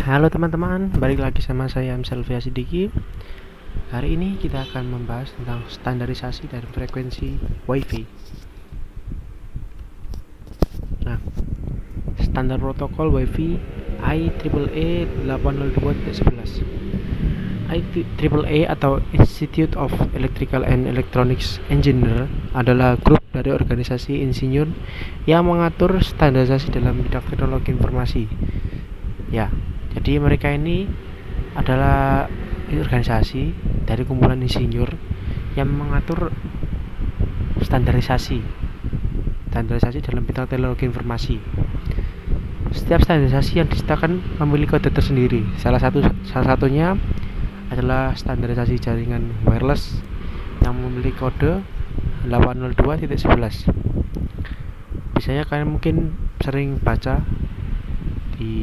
Halo teman-teman, balik lagi sama saya Amselvia Sidiki. Hari ini kita akan membahas tentang standarisasi dan frekuensi WiFi. Nah, standar protokol WiFi IEEE 802.11. IEEE atau Institute of Electrical and Electronics Engineer adalah grup dari organisasi insinyur yang mengatur standarisasi dalam bidang teknologi informasi. Ya, jadi mereka ini adalah organisasi dari kumpulan insinyur yang mengatur standarisasi dalam bidang teknologi informasi. Setiap standarisasi yang diciptakan memiliki kode tersendiri. Salah satunya adalah standarisasi jaringan wireless yang memiliki kode 802.11. Biasanya kalian mungkin sering baca di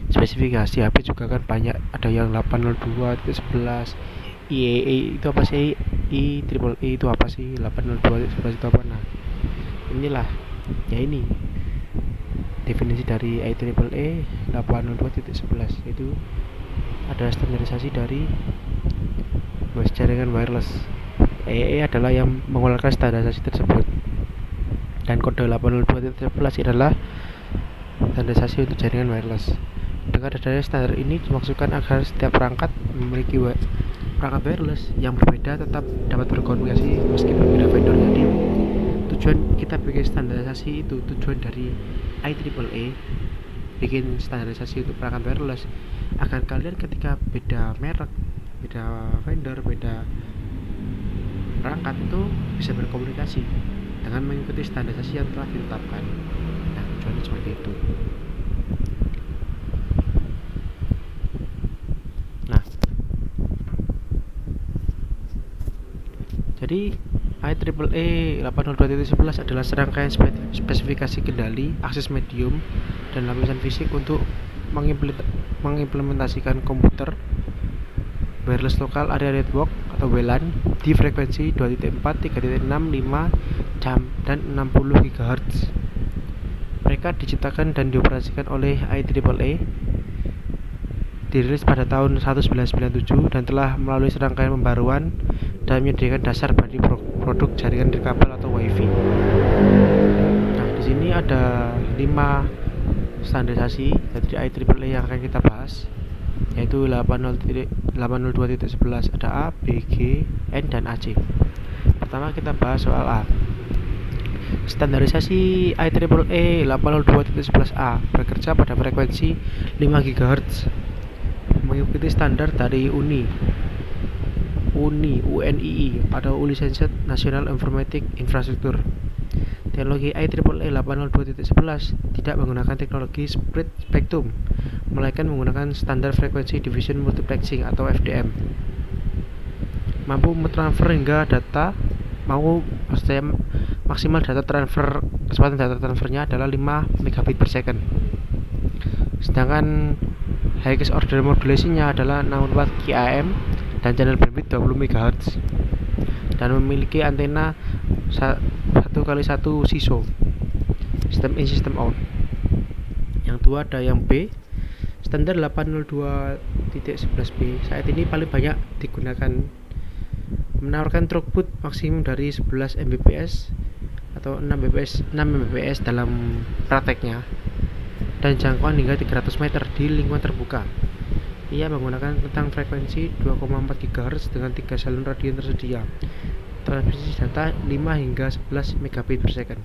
spesifikasi HP juga kan banyak, ada yang 802.11 IEEE itu apa sih, IEEE itu apa sih, 802.11 itu apa. Nah, inilah ya, ini definisi dari IEEE 802.11, itu ada standarisasi dari jaringan wireless. IEEE adalah yang mengeluarkan standarisasi tersebut, dan kode 802.11 adalah standarisasi untuk jaringan wireless. Dengan adanya standar ini dimaksudkan agar setiap perangkat memiliki perangkat wireless yang berbeda tetap dapat berkomunikasi meski berbeda vendor. Jadi tujuan kita bikin standarisasi itu, tujuan dari IEEE bikin standarisasi untuk perangkat wireless, agar kalian ketika beda merek, beda vendor, beda perangkat itu bisa berkomunikasi dengan mengikuti standarisasi yang telah ditetapkan. Nah, tujuannya seperti itu. Jadi IEEE 802.11 adalah serangkaian spesifikasi kendali, akses medium, dan lapisan fisik untuk mengimplementasikan komputer wireless local area network atau WLAN di frekuensi 2.4, 3.6, 5, dan 60 GHz. Mereka diciptakan dan dioperasikan oleh IEEE, dirilis pada tahun 1997 dan telah melalui serangkaian pembaruan dan menyediakan dasar bagi produk jaringan nirkabel atau WiFi. Nah, di sini ada 5 standarisasi dari IEEE yang akan kita bahas, yaitu 802.11. Ada A, B, G, N, dan AC. Pertama kita bahas soal A. Standarisasi IEEE 802.11a bekerja pada frekuensi 5 GHz, mengikuti standar dari UNII atau Licensed National Informatic Infrastructure. Teknologi IEEE 802.11 tidak menggunakan teknologi split spectrum, melainkan menggunakan standar frekuensi division multiplexing atau FDM. Mampu mentransfer hingga data, maksimal data transfer, kecepatan data transfernya adalah 5 megabit per second. Sedangkan highest order modulasinya adalah 64 QAM dan channel bandwidth 20 MHz, dan memiliki antena 1x1 SISO, sistem in system out. Yang kedua ada yang B, standar 802.11b saat ini paling banyak digunakan, menawarkan throughput maksimum dari 11 Mbps atau 6 Mbps dalam prakteknya, dan jangkauan hingga 300 meter di lingkungan terbuka. Ia menggunakan rentang frekuensi 2,4 GHz dengan 3 salur radio tersedia. Transmisi data 5 hingga 11 megabit per second.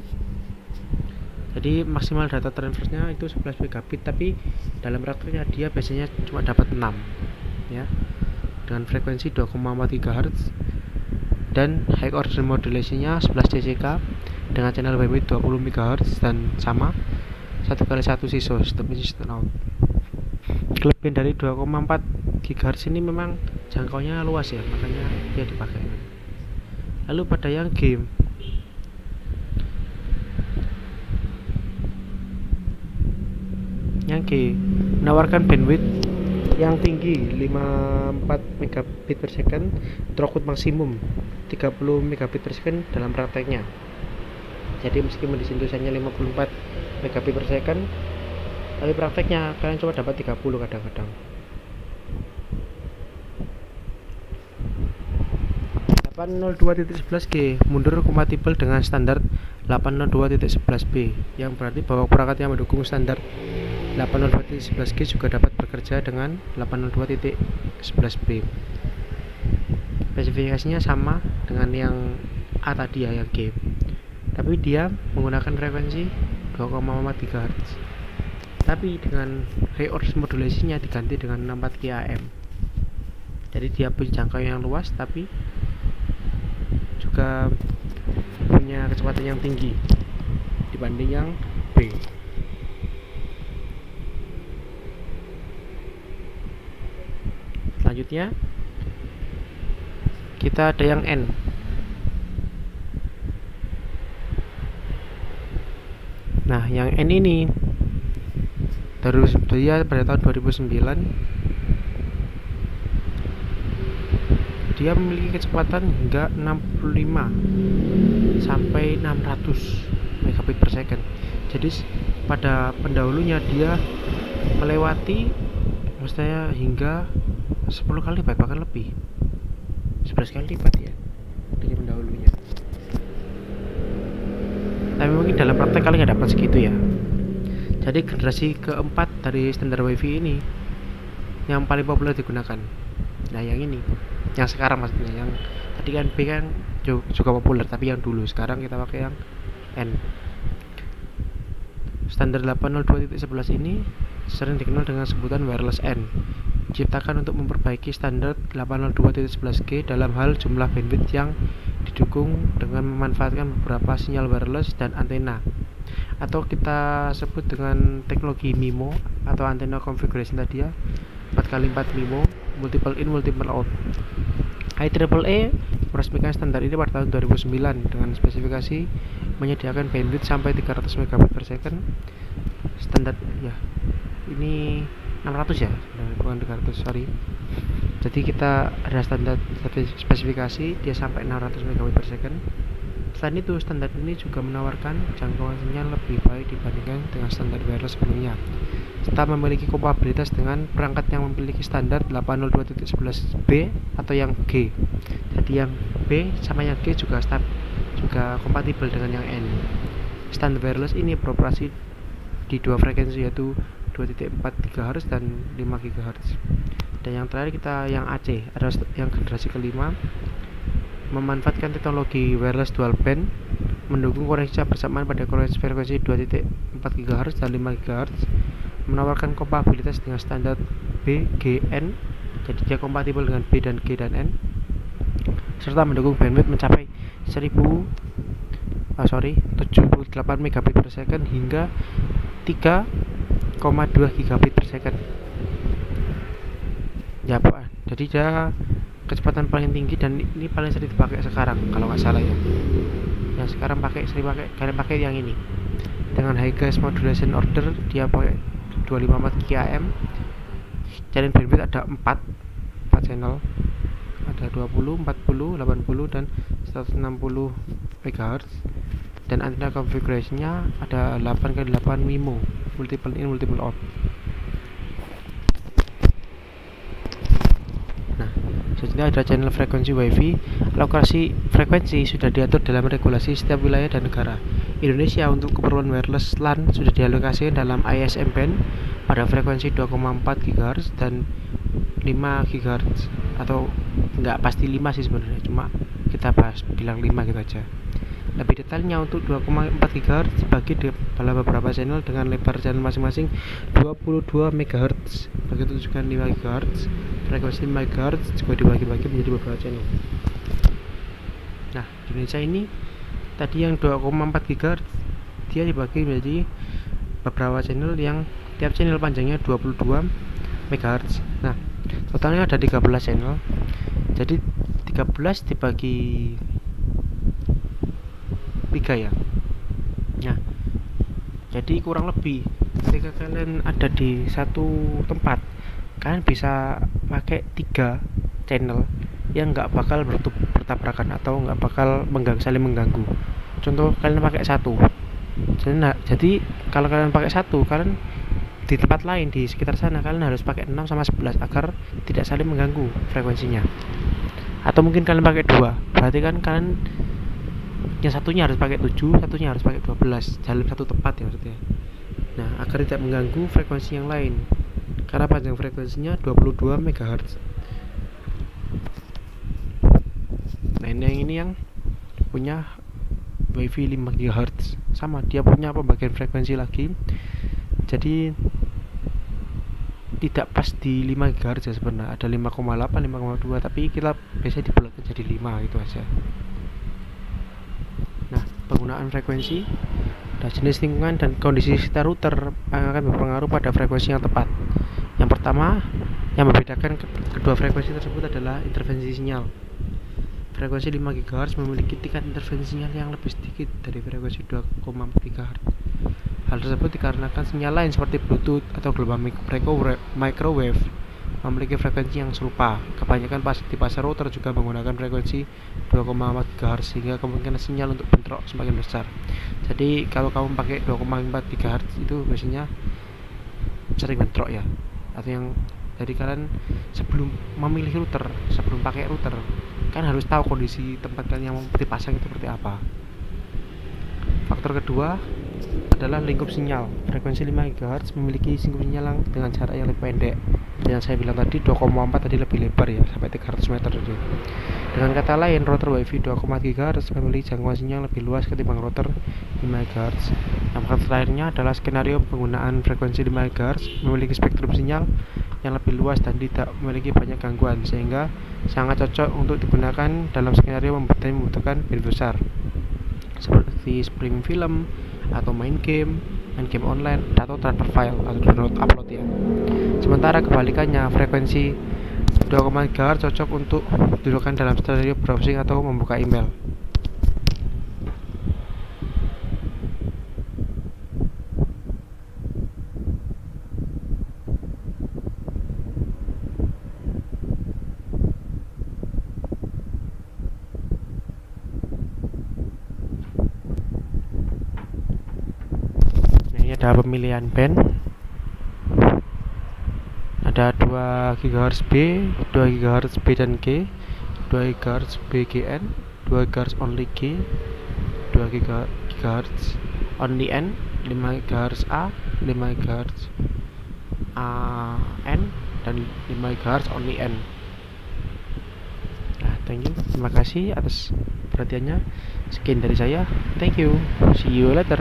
Jadi maksimal data transfernya itu 11 megabit, tapi dalam prakteknya dia biasanya cuma dapat 6, ya, dengan frekuensi 2,4 GHz, dan high order modulasinya 11 DCK dengan channel bandwidth 20 MHz dan sama 1x1 SISO, sistem in system out. Kelebihan dari 2,4 GHz ini memang jangkauannya luas ya, makanya dia dipakai. Lalu pada yang game, yang G menawarkan bandwidth yang tinggi 54 megabit per second, throughput maksimum 30 megabit per second dalam prakteknya. Jadi meskipun di sini tulisannya 54 megabit per second, tapi prakteknya kalian coba dapat 30 kadang-kadang. 802.11g mundur kompatibel dengan standar 802.11b, yang berarti bahwa perangkat yang mendukung standar 802.11g juga dapat bekerja dengan 802.11b. Spesifikasinya sama dengan yang A tadi ya, yang G, tapi dia menggunakan frekuensi 2,4 GHz, tapi dengan reverse modulasinya diganti dengan 64 kAM. Jadi dia punya jangkauan yang luas tapi juga punya kecepatan yang tinggi dibanding yang B. Selanjutnya kita ada yang N. Nah, yang N ini terus dia pada tahun 2009 dia memiliki kecepatan hingga 65 sampai 600 megabit per second. Jadi pada pendahulunya dia melewati maksudnya hingga 10 kali lipat, bahkan lebih 11 kali lipat ya dari pendahulunya. Tapi mungkin dalam praktek kalian nggak dapat segitu ya. Jadi generasi keempat dari standar WiFi ini yang paling populer digunakan. Nah, yang ini, yang sekarang maksudnya, yang tadi kan B kan juga populer, tapi yang dulu. Sekarang kita pakai yang N. Standar 802.11 ini sering dikenal dengan sebutan wireless N, diciptakan untuk memperbaiki standar 802.11g dalam hal jumlah bandwidth yang didukung dengan memanfaatkan beberapa sinyal wireless dan antena, atau kita sebut dengan teknologi MIMO atau antena configuration tadi ya, 4x4 MIMO, multiple in multiple out. IEEE meresmikan standar ini pada tahun 2009 dengan spesifikasi menyediakan bandwidth sampai 300 megabit per second. Standar ya, ini 600 ya, bukan 300, sorry. Jadi kita ada standar spesifikasi dia sampai 600 megabit per second. Selain itu, standar ini juga menawarkan jangkauan sinyal lebih baik dibandingkan dengan standar wireless sebelumnya, serta memiliki kompatibilitas dengan perangkat yang memiliki standar 802.11b atau yang G. Jadi yang B sama yang G juga kompatibel dengan yang N. Standar wireless ini beroperasi di dua frekuensi, yaitu 2.4 GHz dan 5 GHz. Dan yang terakhir kita yang AC, ada yang generasi kelima, memanfaatkan teknologi wireless dual band, mendukung koneksi bersamaan pada frekuensi 2.4 GHz dan 5 GHz, menawarkan kompatibilitas dengan standar BGN, jadi dia kompatibel dengan B dan G dan N, serta mendukung bandwidth mencapai 78 megabit per second hingga 3,2 gigabit per second. Ya Pak, jadi dia kecepatan paling tinggi dan ini paling sering dipakai sekarang kalau nggak salah ya. Yang sekarang kalian pakai yang ini dengan high gas modulation order, dia pakai 254 kAM. Channel bandwidth ada 4 channel, ada 20, 40, 80 dan 160 MHz, dan antena configuration-nya ada 8x8 MIMO, multiple in multiple out. Nah, selanjutnya ada channel frekuensi WiFi. Lokasi frekuensi sudah diatur dalam regulasi setiap wilayah dan negara. Indonesia untuk keperluan wireless LAN sudah dialokasikan dalam ISM band pada frekuensi 2,4 GHz dan 5 GHz, atau enggak pasti 5 sih sebenarnya, cuma kita bilang 5 gitu aja. Lebih detailnya, untuk 2,4 GHz dibagi dalam beberapa channel dengan lebar channel masing-masing 22 MHz. Begitu juga 5 GHz. Frekuensi 5 GHz juga dibagi-bagi menjadi beberapa channel. Nah, di Indonesia ini tadi yang 2,4 GHz dia dibagi menjadi beberapa channel yang tiap channel panjangnya 22 MHz. Nah, totalnya ada 13 channel. Jadi 13 dibagi 3 ya. Nah, jadi kurang lebih ketika kalian ada di satu tempat, kalian bisa pakai 3 channel yang nggak bakal bertabrakan atau nggak bakal saling mengganggu. Contoh, kalian pakai satu, jadi kalau kalian pakai satu, kalian di tempat lain di sekitar sana kalian harus pakai 6 sama 11 agar tidak saling mengganggu frekuensinya. Atau mungkin kalian pakai 2, berarti kan kalian yang satunya harus pakai 7, satunya harus pakai 12 dalam satu tempat ya maksudnya. Nah, agar tidak mengganggu frekuensi yang lain, karena panjang frekuensinya 22 MHz. Nah, ini yang punya WiFi 5 GHz sama, dia punya pembagian frekuensi lagi, jadi tidak pas di 5 GHz ya sebenarnya, ada 5,8, 5,2, tapi kita biasanya dibulatkan jadi 5 gitu aja. Nah, penggunaan frekuensi dan jenis lingkungan dan kondisi sekitar router akan berpengaruh pada frekuensi yang tepat. Yang pertama, yang membedakan kedua frekuensi tersebut adalah intervensi sinyal. Frekuensi 5 GHz memiliki tingkat intervensi sinyal yang lebih sedikit dari frekuensi 2,4 GHz. Hal tersebut dikarenakan sinyal lain seperti Bluetooth atau gelombang microwave memiliki frekuensi yang serupa. Kebanyakan di pasar router juga menggunakan frekuensi 2,4 GHz sehingga kemungkinan sinyal untuk bentrok semakin besar. Jadi kalau kamu pakai 2,4 GHz itu biasanya sering bentrok ya. Atau yang jadi kalian sebelum memilih router, sebelum pakai router, kan harus tahu kondisi tempat kalian yang mau dipasang itu seperti apa. Faktor kedua adalah lingkup sinyal. Frekuensi 5 GHz memiliki lingkup sinyal dengan jarak yang lebih pendek. Yang saya bilang tadi 2,4 tadi lebih lebar ya, sampai 300 meter itu. Dengan kata lain, router WiFi 2,4 GHz memiliki jangkauan sinyal lebih luas ketimbang router 5 GHz. Yang faktor lainnya adalah skenario penggunaan frekuensi 5 GHz memiliki spektrum sinyal yang lebih luas dan tidak memiliki banyak gangguan, sehingga sangat cocok untuk digunakan dalam skenario membutuhkan band besar, seperti streaming film atau main game online atau transfer file atau download upload ya. Sementara kebalikannya, frekuensi 2,4 GHz cocok untuk digunakan dalam skenario browsing atau membuka email. Ada pemilihan band, ada 2 GHz B, 2 GHz B dan G, 2 GHz BGN, 2 GHz only G, 2 GHz only N, 5 GHz A, 5 GHz N, dan 5 GHz only N. Nah, thank you, terima kasih atas perhatiannya. Sekian dari saya, thank you, see you later.